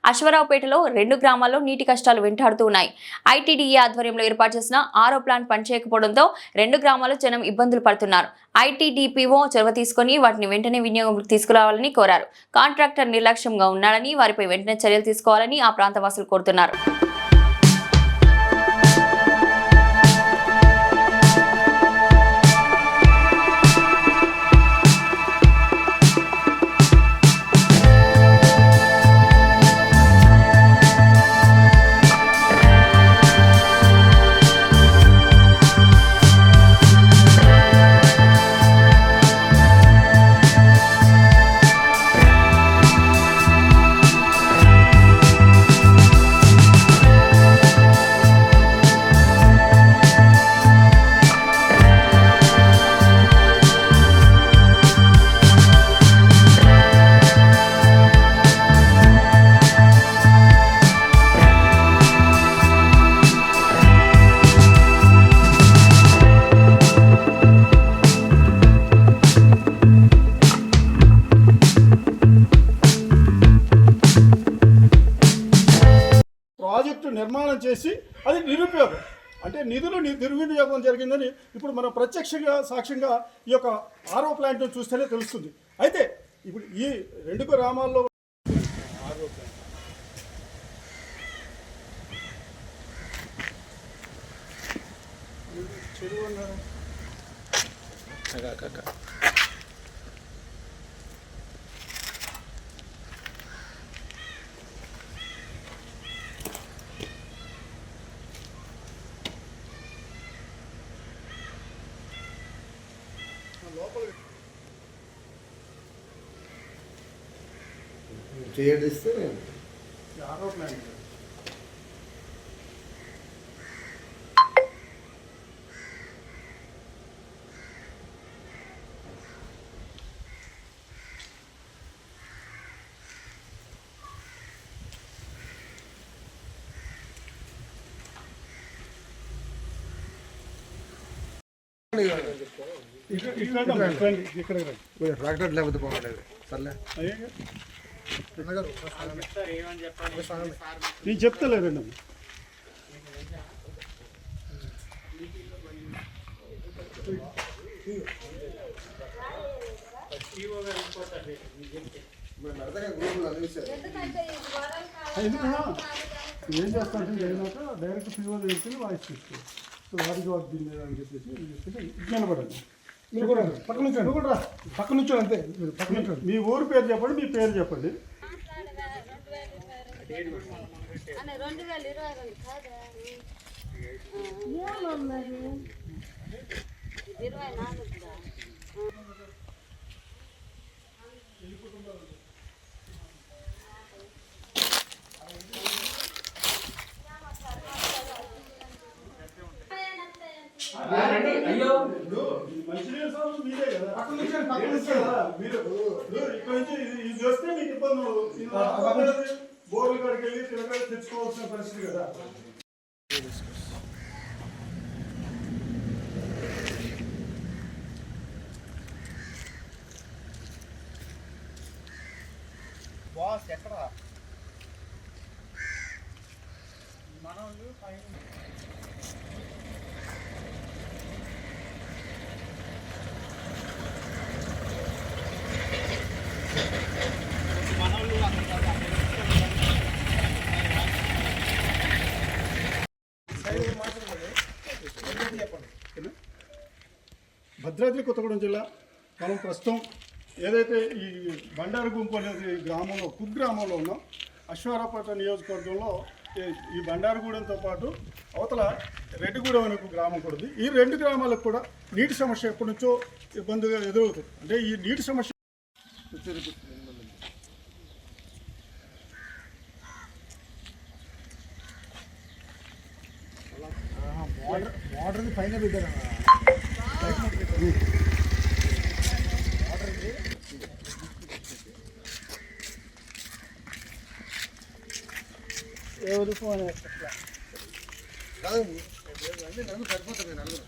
అశ్వరావుపేటలో 2 గ్రామాల్లో నీటి కష్టాలు వెంటాడుతూ ఉన్నాయి. ఐటీడీఏ ఆధ్వర్యంలో ఏర్పాటు చేసిన ఆరో ప్లాంట్ పనిచేయకపోవడంతో 2 గ్రామాల్లో జనం ఇబ్బందులు పడుతున్నారు. ఐటీడీపీఓ చొరవ తీసుకుని వాటిని వెంటనే వినియోగంలోకి తీసుకురావాలని కోరారు. కాంట్రాక్టర్ నిర్లక్ష్యంగా ఉన్నాడని, వారిపై వెంటనే చర్యలు తీసుకోవాలని ఆ ప్రాంతవాసులు కోరుతున్నారు. ప్రాజెక్టు నిర్మాణం చేసి అది నిరుపయోగం అంటే నిధులు దుర్వినియోగం జరిగిందని ఇప్పుడు మనం ప్రత్యక్షంగా సాక్ష్యంగా ఈ యొక్క ఆరో ప్లాంట్ను చూస్తేనే తెలుస్తుంది. అయితే ఇప్పుడు ఈ 2 గ్రామాల్లో ఆరో ప్లాంట్ చెరువు అన్నారు చేయడిస్తే ఆరో ప్లాంట్ ఇక్కడ ట్రాక్టర్ లేకపోతే పోలేదు సర్లే నేను చెప్తలేదండి. ఏం చేస్తానంటే జరిగినాక డైరెక్ట్ ఫీవర్ తెచ్చి వాయిస్ తీసుకో వారికి వాటి దీన్ని అని చెప్పేసి నిలబడండి. పక్క నుంచి అంతే పక్క నుంచి మీ ఊరు పేరు చెప్పండి, మీ పేరు చెప్పండి. ఇక్కడ నుంచి ఇది వస్తే మీకు ఇబ్బంది బోర్లు కాడికి వెళ్ళి తిరగ తెచ్చుకోవాల్సిన పరిస్థితి కదా. బాస్ ఎక్కడ మనోళ్ళు పైన భద్రాద్రి కొత్తగూడెం జిల్లా మనం ప్రస్తుతం ఏదైతే ఈ బండారు గుంపు అనేది గ్రామంలో కుగ్రామంలో ఉన్నాం. అశ్వారావుపేట నియోజకవర్గంలో ఈ బండారుగూడెంతో పాటు అవతల రెడ్డిగూడెం అనే గ్రామం కూడా ఉంది. ఈ 2 గ్రామాలకు కూడా నీటి సమస్య ఎప్పటి నుంచో ఇబ్బందిగా ఎదురవుతుంది. అంటే ఈ నీటి సమస్య వాటర్ పైన పెట్టారు. ఎవరు ఫోన్ కాదు సరిపోతుంది. నలుగురు